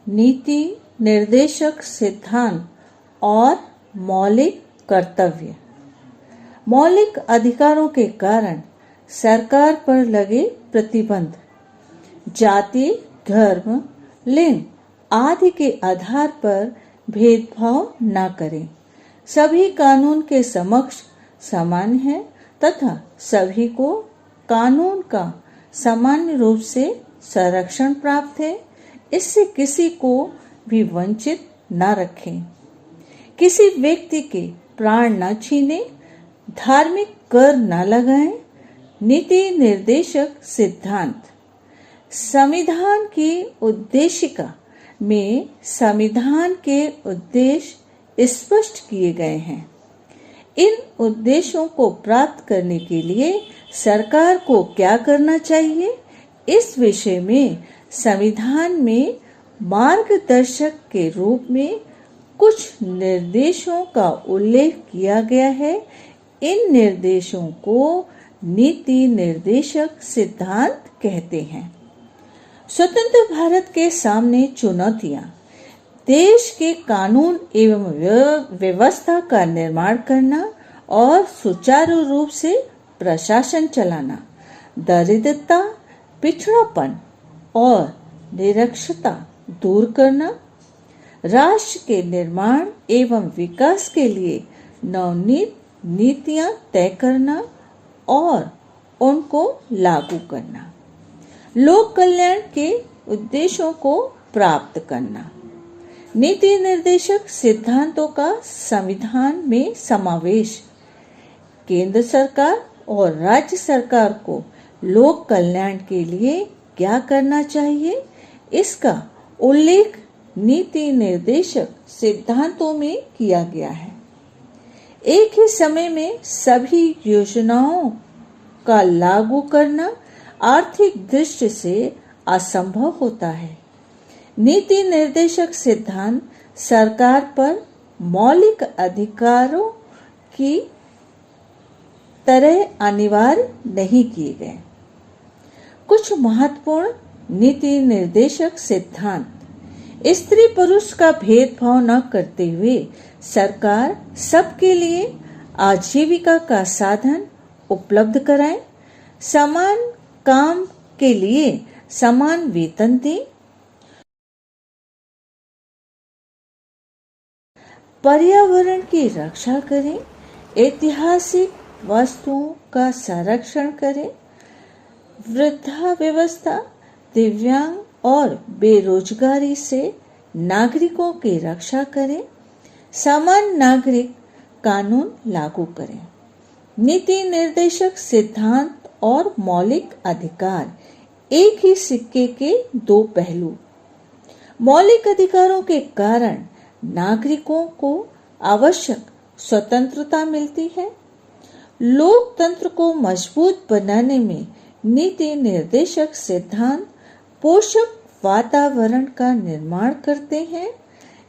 नीति निर्देशक सिद्धांत और मौलिक कर्तव्य। मौलिक अधिकारों के कारण सरकार पर लगे प्रतिबंध जाति, धर्म, लिंग आदि के आधार पर भेदभाव न करें। सभी कानून के समक्ष समान हैं तथा सभी को कानून का सामान्य रूप से संरक्षण प्राप्त है। इससे किसी को भी वंचित न रखें। किसी व्यक्ति के प्राण न छीने, धार्मिक कर न लगाएं। नीति निर्देशक सिद्धांत। संविधान की उद्देशिका में संविधान के उद्देश्य स्पष्ट किए गए हैं। इन उद्देश्यों को प्राप्त करने के लिए सरकार को क्या करना चाहिए, इस विषय में संविधान में मार्गदर्शक के रूप में कुछ निर्देशों का उल्लेख किया गया है। इन निर्देशों को नीति निर्देशक सिद्धांत कहते हैं। स्वतंत्र भारत के सामने चुनौतियां देश के कानून एवं व्यवस्था का निर्माण करना और सुचारू रूप से प्रशासन चलाना, दरिद्रता, पिछड़ापन और निरक्षरता दूर करना, राष्ट्र के निर्माण एवं विकास के लिए नवनीत नीतियां तय करना और उनको लागू करना, लोक कल्याण के उद्देश्यों को प्राप्त करना। नीति निर्देशक सिद्धांतों का संविधान में समावेश। केंद्र सरकार और राज्य सरकार को लोक कल्याण के लिए क्या करना चाहिए, इसका उल्लेख नीति निर्देशक सिद्धांतों में किया गया है। एक ही समय में सभी योजनाओं का लागू करना आर्थिक दृष्टि से असंभव होता है। नीति निर्देशक सिद्धांत सरकार पर मौलिक अधिकारों की तरह अनिवार्य नहीं किए गए। कुछ महत्वपूर्ण नीति निर्देशक सिद्धांत। स्त्री पुरुष का भेदभाव न करते हुए सरकार सबके लिए आजीविका का साधन उपलब्ध कराए। समान काम के लिए समान वेतन दे। पर्यावरण की रक्षा करें। ऐतिहासिक वस्तुओं का संरक्षण करें। वृद्धावस्था, दिव्यांग और बेरोजगारी से नागरिकों की रक्षा करें। समान नागरिक कानून लागू करें। नीति निर्देशक सिद्धांत और मौलिक अधिकार एक ही सिक्के के दो पहलू। मौलिक अधिकारों के कारण नागरिकों को आवश्यक स्वतंत्रता मिलती है। लोकतंत्र को मजबूत बनाने में नीति निर्देशक सिद्धांत पोषक वातावरण का निर्माण करते हैं।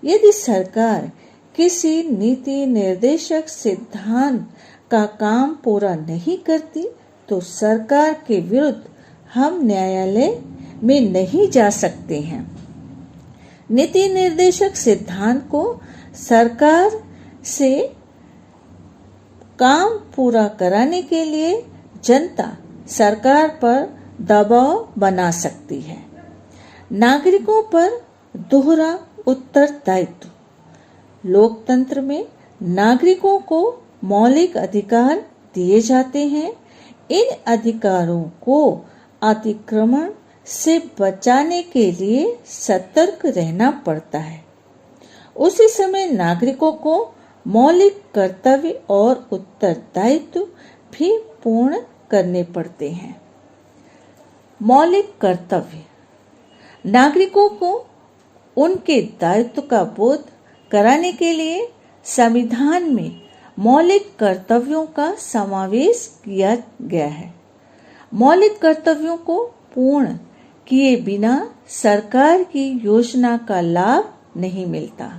यदि सरकार किसी नीति निर्देशक सिद्धांत का काम पूरा नहीं करती तो सरकार के विरुद्ध हम न्यायालय में नहीं जा सकते हैं। नीति निर्देशक सिद्धांत को सरकार से काम पूरा कराने के लिए जनता सरकार पर दबाव बना सकती है। नागरिकों पर दोहरा उत्तरदायित्व। लोकतंत्र में नागरिकों को मौलिक अधिकार दिए जाते हैं। इन अधिकारों को अतिक्रमण से बचाने के लिए सतर्क रहना पड़ता है। उसी समय नागरिकों को मौलिक कर्तव्य और उत्तरदायित्व भी पूर्ण करने पड़ते हैं। मौलिक कर्तव्य। नागरिकों को उनके दायित्व का बोध कराने के लिए संविधान में मौलिक कर्तव्यों का समावेश किया गया है। मौलिक कर्तव्यों को पूर्ण किए बिना सरकार की योजना का लाभ नहीं मिलता।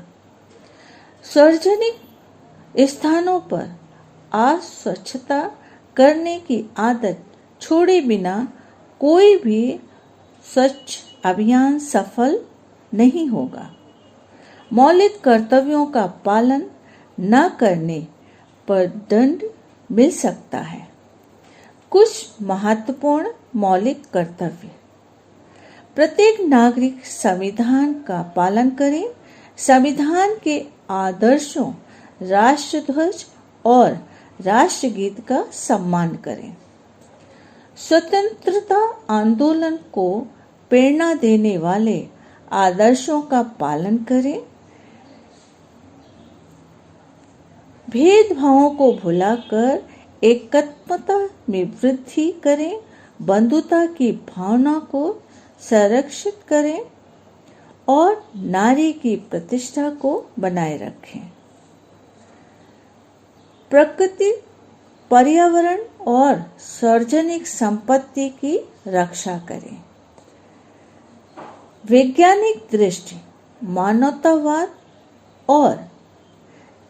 सार्वजनिक स्थानों पर अस्वच्छता करने की आदत छोड़े बिना कोई भी स्वच्छ अभियान सफल नहीं होगा। मौलिक कर्तव्यों का पालन न करने पर दंड मिल सकता है। कुछ महत्वपूर्ण मौलिक कर्तव्य। प्रत्येक नागरिक संविधान का पालन करे, संविधान के आदर्शों, राष्ट्रध्वज और राष्ट्रगीत का सम्मान करें। स्वतंत्रता आंदोलन को प्रेरणा देने वाले आदर्शों का पालन करें। भेदभावों को भुलाकर एकत्वता में वृद्धि करें। बंधुता की भावना को संरक्षित करें और नारी की प्रतिष्ठा को बनाए रखें। प्रकृति, पर्यावरण और सार्वजनिक संपत्ति की रक्षा करें। वैज्ञानिक दृष्टि, मानवतावाद और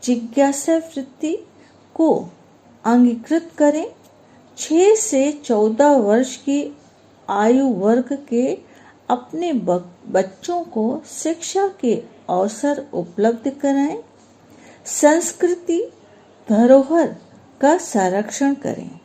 जिज्ञासा वृत्ति को अंगीकृत करें। 6 से 14 वर्ष की आयु वर्ग के अपने बच्चों को शिक्षा के अवसर उपलब्ध कराएं। संस्कृति धरोहर का संरक्षण करें।